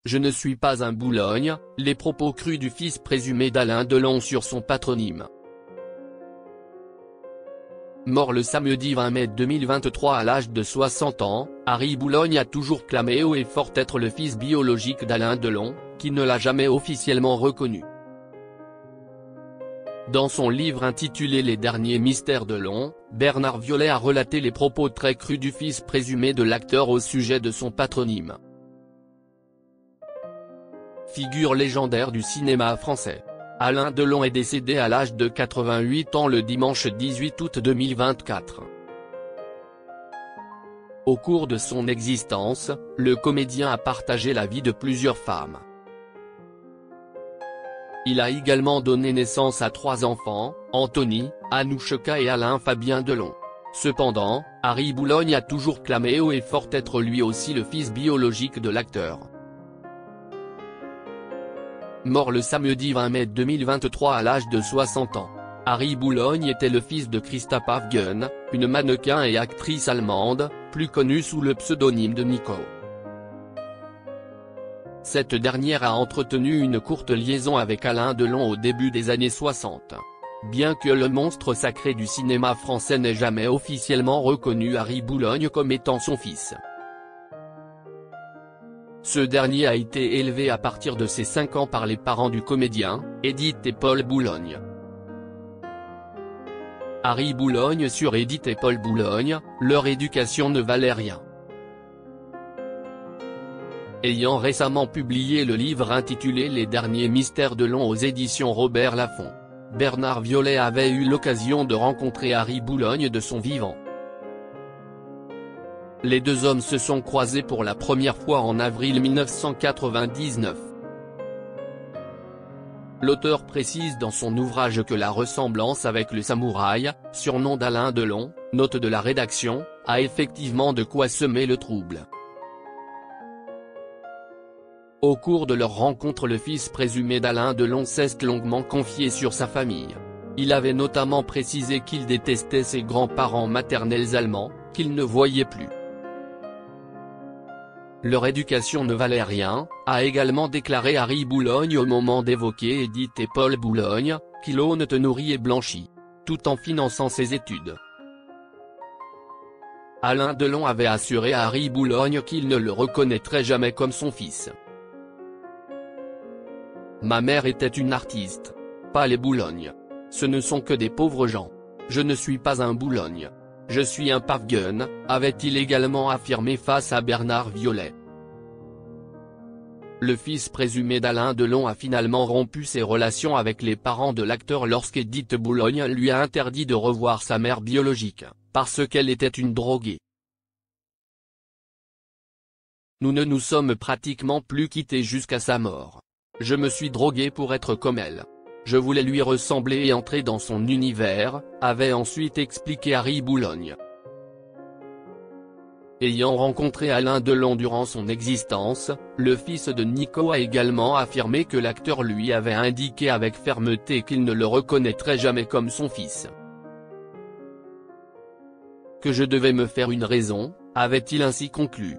Je ne suis pas un Boulogne, les propos crus du fils présumé d'Alain Delon sur son patronyme. Mort le samedi 20 mai 2023 à l'âge de 60 ans, Harry Boulogne a toujours clamé haut et fort être le fils biologique d'Alain Delon, qui ne l'a jamais officiellement reconnu. Dans son livre intitulé Les derniers mystères Delon, Bernard Violet a relaté les propos très crus du fils présumé de l'acteur au sujet de son patronyme. Figure légendaire du cinéma français, Alain Delon est décédé à l'âge de 88 ans le dimanche 18 août 2024. Au cours de son existence, le comédien a partagé la vie de plusieurs femmes. Il a également donné naissance à 3 enfants, Anthony, Anouchka et Alain Fabien Delon. Cependant, Harry Boulogne a toujours clamé haut et fort être lui aussi le fils biologique de l'acteur. Mort le samedi 20 mai 2023 à l'âge de 60 ans. Harry Boulogne était le fils de Christa Pavgen, une mannequin et actrice allemande, plus connue sous le pseudonyme de Nico. Cette dernière a entretenu une courte liaison avec Alain Delon au début des années 60. Bien que le monstre sacré du cinéma français n'ait jamais officiellement reconnu Harry Boulogne comme étant son fils. Ce dernier a été élevé à partir de ses 5 ans par les parents du comédien, Edith et Paul Boulogne. Harry Boulogne sur Edith et Paul Boulogne, leur éducation ne valait rien. Ayant récemment publié le livre intitulé Les derniers mystères Delon aux éditions Robert Laffont, Bernard Violet avait eu l'occasion de rencontrer Harry Boulogne de son vivant. Les deux hommes se sont croisés pour la première fois en avril 1999. L'auteur précise dans son ouvrage que la ressemblance avec le samouraï, surnom d'Alain Delon, note de la rédaction, a effectivement de quoi semer le trouble. Au cours de leur rencontre, le fils présumé d'Alain Delon s'est longuement confié sur sa famille. Il avait notamment précisé qu'il détestait ses grands-parents maternels allemands, qu'il ne voyait plus. Leur éducation ne valait rien, a également déclaré Harry Boulogne au moment d'évoquer Edith et Paul Boulogne, qui l'ont nourri et blanchi, tout en finançant ses études. Alain Delon avait assuré à Harry Boulogne qu'il ne le reconnaîtrait jamais comme son fils. Ma mère était une artiste. Pas les Boulogne. Ce ne sont que des pauvres gens. Je ne suis pas un Boulogne. Je suis un Pavgen, avait-il également affirmé face à Bernard Violet. Le fils présumé d'Alain Delon a finalement rompu ses relations avec les parents de l'acteur lorsqu'Edith Boulogne lui a interdit de revoir sa mère biologique, parce qu'elle était une droguée. Nous ne nous sommes pratiquement plus quittés jusqu'à sa mort. Je me suis drogué pour être comme elle. Je voulais lui ressembler et entrer dans son univers, avait ensuite expliqué Harry Boulogne. Ayant rencontré Alain Delon durant son existence, le fils de Nico a également affirmé que l'acteur lui avait indiqué avec fermeté qu'il ne le reconnaîtrait jamais comme son fils. Que je devais me faire une raison, avait-il ainsi conclu.